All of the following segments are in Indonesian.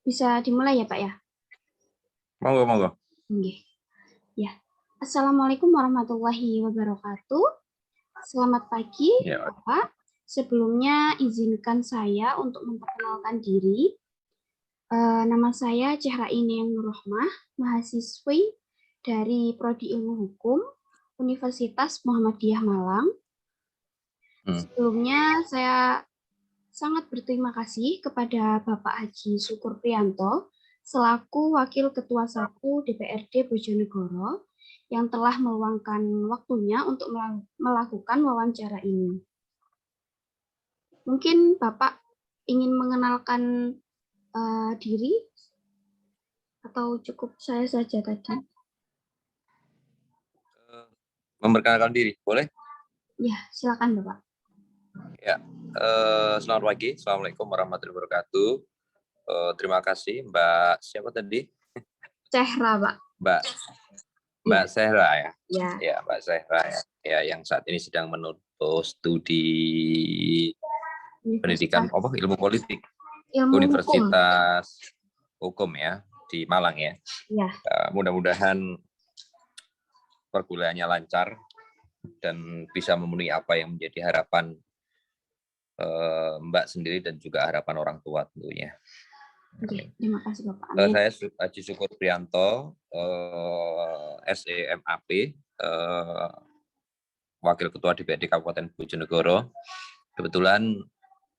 Bisa dimulai ya, Pak ya? Monggo, monggo. Oke. Ya. Assalamualaikum warahmatullahi wabarakatuh. Selamat pagi, Ya, Bapak. Sebelumnya izinkan saya untuk memperkenalkan diri. Nama saya Cehraini Nurrohmah, mahasiswi dari Prodi Ilmu Hukum Universitas Muhammadiyah Malang. Sebelumnya saya sangat berterima kasih kepada Bapak Haji Syukur Priyanto selaku Wakil Ketua 1 DPRD Bojonegoro yang telah meluangkan waktunya untuk melakukan wawancara ini. Mungkin Bapak ingin mengenalkan diri atau cukup saya saja tadi? Memperkenalkan diri, boleh? Ya, silakan Bapak. Ya, selamat pagi. Assalamualaikum warahmatullahi wabarakatuh. Terima kasih Mbak, siapa tadi? Cehra, Pak. Mbak Sehra ya? Ya. Ya, Mbak Sehra ya. Ya, yang saat ini sedang menempuh studi pendidikan ilmu politik. Universitas Hukum ya, di Malang ya. Ya. Mudah-mudahan perkuliahannya lancar dan bisa memenuhi apa yang menjadi harapan Mbak sendiri dan juga harapan orang tua tentunya. Oke, terima kasih Bapak. Saya Haji Syukur Priyanto, SEMAP, Wakil Ketua DPRD Kabupaten Bojonegoro. Kebetulan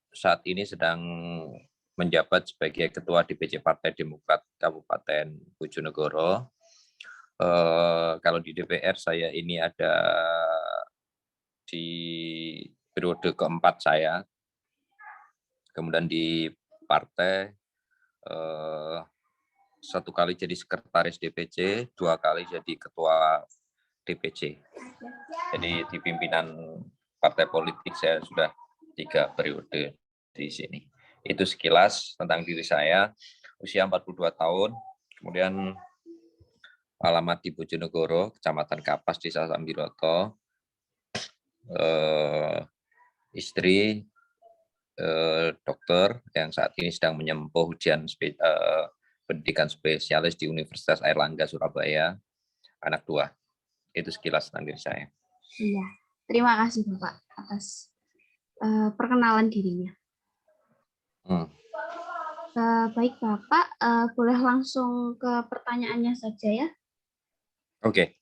saat ini sedang menjabat sebagai Ketua DPC Partai Demokrat Kabupaten Bojonegoro. Kalau di DPR saya ini ada di periode keempat saya, kemudian di partai 1 kali jadi sekretaris DPC, 2 kali jadi ketua DPC. Jadi di pimpinan partai politik saya sudah 3 periode di sini. Itu sekilas tentang diri saya. Usia 42 tahun, kemudian alamat di Bojonegoro, Kecamatan Kapas, Desa Sambiroto. Istri dokter yang saat ini sedang menyempuh ujian pendidikan spesialis di Universitas Airlangga Surabaya, anak 2. Itu sekilas tentang diri saya. Iya, terima kasih Bapak atas perkenalan dirinya. Baik Bapak, boleh langsung ke pertanyaannya saja ya. Oke.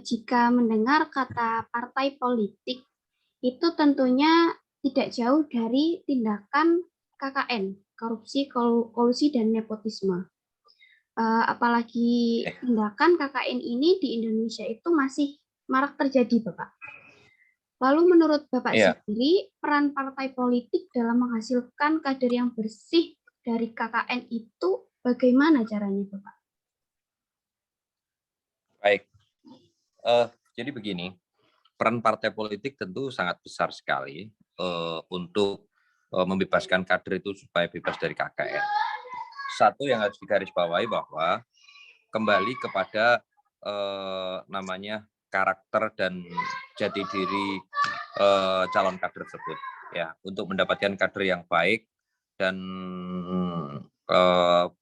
Jika mendengar kata partai politik, itu tentunya tidak jauh dari tindakan KKN, korupsi, kolusi, dan nepotisme. Apalagi tindakan KKN ini di Indonesia itu masih marak terjadi, Bapak. Lalu menurut Bapak sendiri, peran partai politik dalam menghasilkan kader yang bersih dari KKN itu bagaimana caranya, Bapak? Baik. Jadi begini, peran partai politik tentu sangat besar sekali untuk membebaskan kader itu supaya bebas dari KKN. Satu yang harus digarisbawahi bahwa kembali kepada namanya karakter dan jati diri calon kader tersebut ya, untuk mendapatkan kader yang baik dan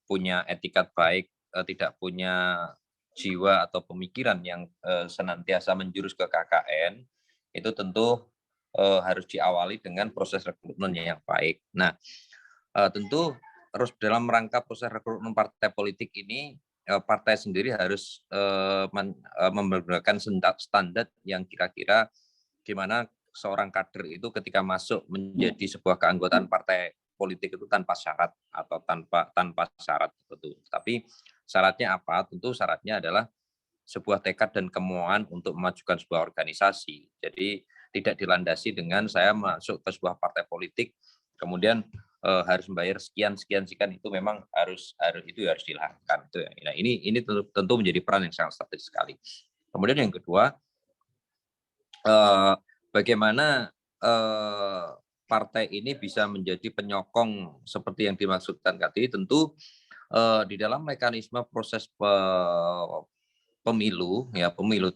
punya etikat baik, tidak punya jiwa atau pemikiran yang senantiasa menjurus ke KKN, itu tentu harus diawali dengan proses rekrutmen yang baik. Nah, tentu harus dalam rangka proses rekrutmen partai politik ini, partai sendiri harus mempergunakan standar yang kira-kira gimana seorang kader itu ketika masuk menjadi sebuah keanggotaan partai politik itu tanpa syarat atau tanpa syarat betul. Tapi syaratnya apa? Tentu syaratnya adalah sebuah tekad dan kemauan untuk memajukan sebuah organisasi. Jadi tidak dilandasi dengan saya masuk ke sebuah partai politik kemudian harus membayar sekian itu memang harus dilakukan. Nah, ini tentu menjadi peran yang sangat strategis sekali. Kemudian yang kedua, bagaimana partai ini bisa menjadi penyokong seperti yang dimaksudkan tadi. Tentu di dalam mekanisme proses pemilu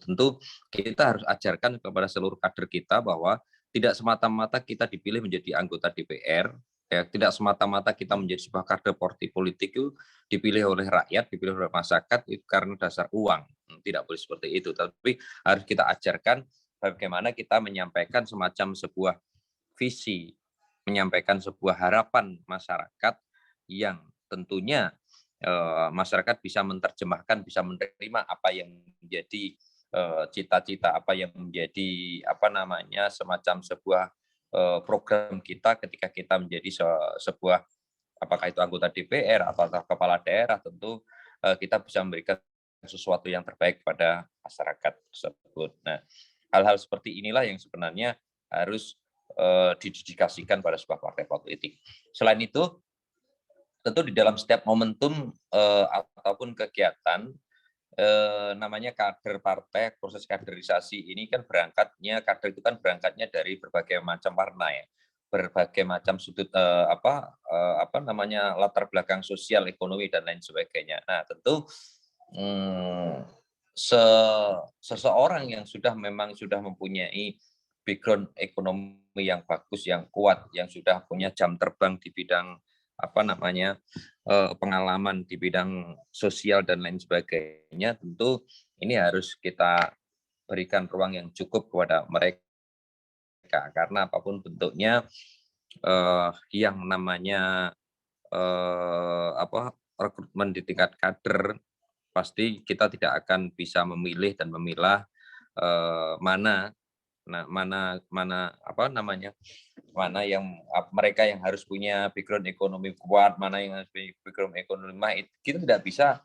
tentu kita harus ajarkan kepada seluruh kader kita bahwa tidak semata-mata kita dipilih menjadi anggota DPR Ya, tidak semata-mata kita menjadi sebuah kader partai politik itu dipilih oleh rakyat, dipilih oleh masyarakat itu karena dasar uang. Tidak boleh seperti itu. Tapi harus kita ajarkan bagaimana kita menyampaikan semacam sebuah visi, menyampaikan sebuah harapan masyarakat yang tentunya masyarakat bisa menerjemahkan, bisa menerima apa yang menjadi cita-cita, apa yang menjadi semacam sebuah program kita ketika kita menjadi sebuah, apakah itu anggota DPR atau kepala daerah, tentu kita bisa memberikan sesuatu yang terbaik pada masyarakat tersebut. Nah, hal-hal seperti inilah yang sebenarnya harus didedikasikan pada sebuah partai politik. Selain itu, tentu di dalam setiap momentum ataupun kegiatan, namanya kader partai, proses kaderisasi ini kan kader itu kan berangkatnya dari berbagai macam warna ya, berbagai macam sudut latar belakang sosial, ekonomi dan lain sebagainya. Nah, tentu seseorang yang memang sudah mempunyai background ekonomi yang bagus, yang kuat, yang sudah punya jam terbang di bidang pengalaman di bidang sosial dan lain sebagainya, tentu ini harus kita berikan ruang yang cukup kepada mereka, karena apapun bentuknya yang namanya rekrutmen di tingkat kader, pasti kita tidak akan bisa memilih dan memilah mana yang mereka yang harus punya background ekonomi kuat, mana yang harus punya background ekonomi lemah. Kita tidak bisa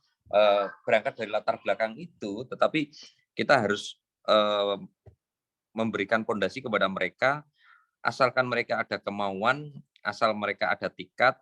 berangkat dari latar belakang itu, tetapi kita harus memberikan fondasi kepada mereka. Asalkan mereka ada kemauan, asal mereka ada tiket,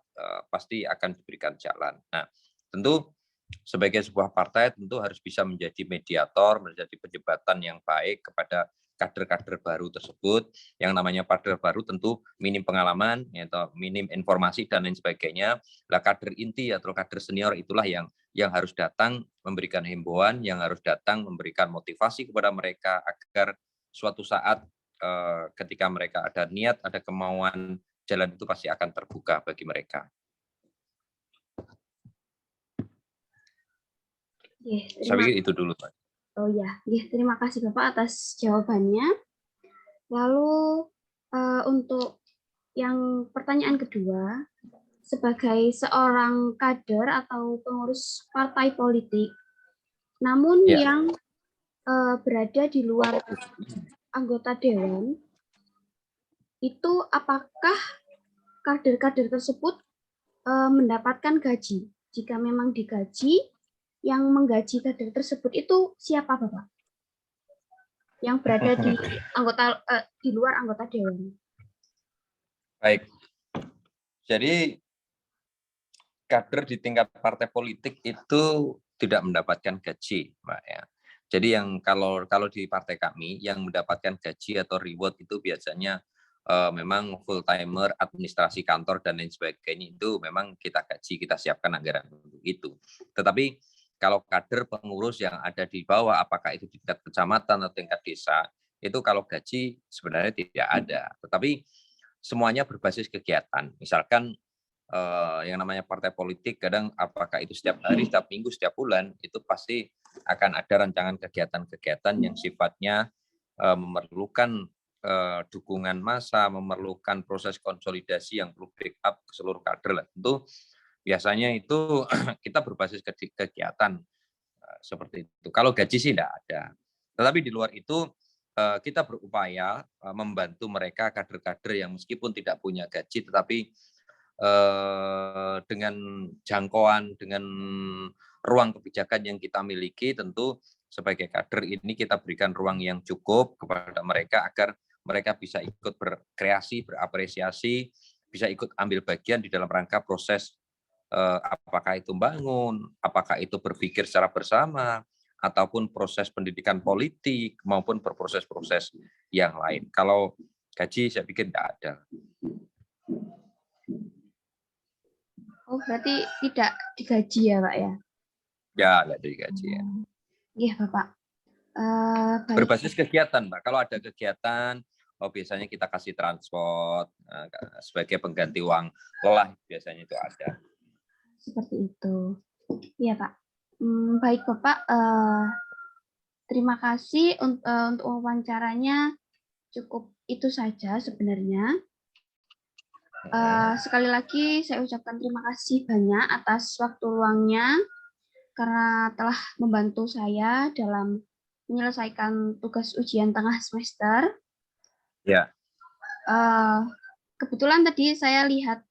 pasti akan diberikan jalan. Nah, tentu sebagai sebuah partai tentu harus bisa menjadi mediator, menjadi penjembatan yang baik kepada kader-kader baru tersebut. Yang namanya kader baru tentu minim pengalaman, atau minim informasi dan lain sebagainya. Lah kader inti atau kader senior itulah yang harus datang memberikan himbauan, yang harus datang memberikan motivasi kepada mereka agar suatu saat ketika mereka ada niat, ada kemauan, jalan itu pasti akan terbuka bagi mereka. Saya pikir itu dulu, Pak. Oh ya, terima kasih Bapak atas jawabannya. Lalu untuk yang pertanyaan kedua, sebagai seorang kader atau pengurus partai politik, namun yang berada di luar anggota dewan, itu apakah kader-kader tersebut mendapatkan gaji? Jika memang digaji, yang menggaji kader tersebut itu siapa, Bapak? Yang berada di luar anggota dewan. Baik. Jadi kader di tingkat partai politik itu tidak mendapatkan gaji, Mbak ya. Jadi yang kalau di partai kami yang mendapatkan gaji atau reward itu biasanya memang full timer, administrasi kantor dan lain sebagainya, itu memang kita gaji, kita siapkan anggaran untuk itu. Tetapi kalau kader pengurus yang ada di bawah, apakah itu di tingkat kecamatan atau tingkat desa, itu kalau gaji sebenarnya tidak ada. Tetapi semuanya berbasis kegiatan. Misalkan yang namanya partai politik, kadang apakah itu setiap hari, setiap minggu, setiap bulan, itu pasti akan ada rancangan kegiatan-kegiatan yang sifatnya memerlukan dukungan massa, memerlukan proses konsolidasi yang perlu backup ke seluruh kader. Tentu biasanya itu kita berbasis kegiatan seperti itu. Kalau gaji sih tidak ada. Tetapi di luar itu kita berupaya membantu mereka kader-kader yang meskipun tidak punya gaji, tetapi dengan jangkauan, dengan ruang kebijakan yang kita miliki, tentu sebagai kader ini kita berikan ruang yang cukup kepada mereka agar mereka bisa ikut berkreasi, berapresiasi, bisa ikut ambil bagian di dalam rangka proses apakah itu bangun, apakah itu berpikir secara bersama, ataupun proses pendidikan politik maupun berproses-proses yang lain. Kalau gaji saya pikir tidak ada. Oh, berarti tidak digaji ya, Pak ya? Ya, tidak digaji ya. Iya, Bapak. Berbasis kegiatan, Mbak. Kalau ada kegiatan biasanya kita kasih transport sebagai pengganti uang lelah, biasanya itu ada. Seperti itu. Iya, Pak. Baik, Bapak. Terima kasih untuk wawancaranya. Cukup itu saja sebenarnya. Sekali lagi saya ucapkan terima kasih banyak atas waktu luangnya karena telah membantu saya dalam menyelesaikan tugas ujian tengah semester. Ya. Kebetulan tadi saya lihat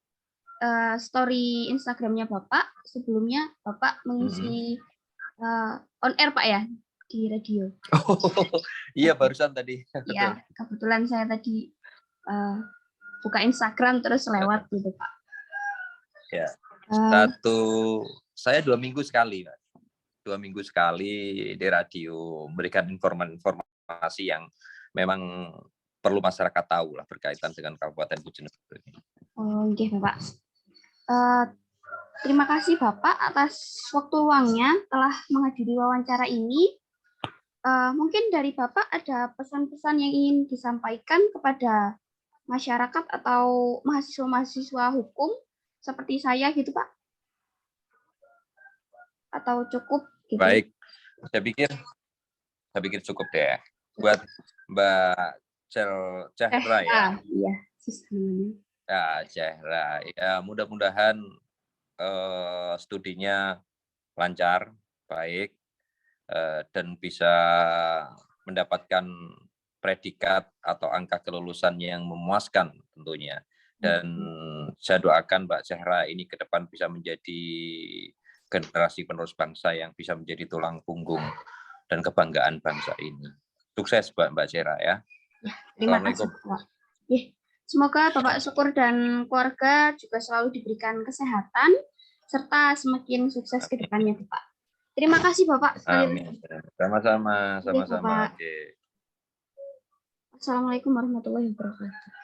story Instagramnya Bapak. Sebelumnya Bapak mengisi on air, Pak, ya, di radio. Iya, barusan tadi. Iya, kebetulan saya tadi buka Instagram terus lewat gitu, Pak. Ya. Saya 2 minggu sekali, Pak. 2 minggu sekali di radio memberikan informasi yang memang perlu masyarakat tahu lah berkaitan dengan Kabupaten Bojonegoro ini. Oh, oke, Bapak. Terima kasih Bapak atas waktu luangnya telah menghadiri wawancara ini. Mungkin dari Bapak ada pesan-pesan yang ingin disampaikan kepada masyarakat atau mahasiswa-mahasiswa hukum seperti saya gitu, Pak? Atau cukup gitu? Baik, saya pikir cukup deh buat Mbak Zahra ya. Iya, Ya, Zahra. Ya, mudah-mudahan studinya lancar, baik, dan bisa mendapatkan predikat atau angka kelulusan yang memuaskan tentunya. Dan saya doakan Mbak Zahra ini ke depan bisa menjadi generasi penerus bangsa yang bisa menjadi tulang punggung dan kebanggaan bangsa ini. Sukses Mbak Zahra ya. Terima kasih, Pak. Semoga Bapak Syukur dan keluarga juga selalu diberikan kesehatan serta semakin sukses ke depannya, Pak. Terima kasih Bapak. Amin. Sama-sama. Assalamualaikum warahmatullahi wabarakatuh.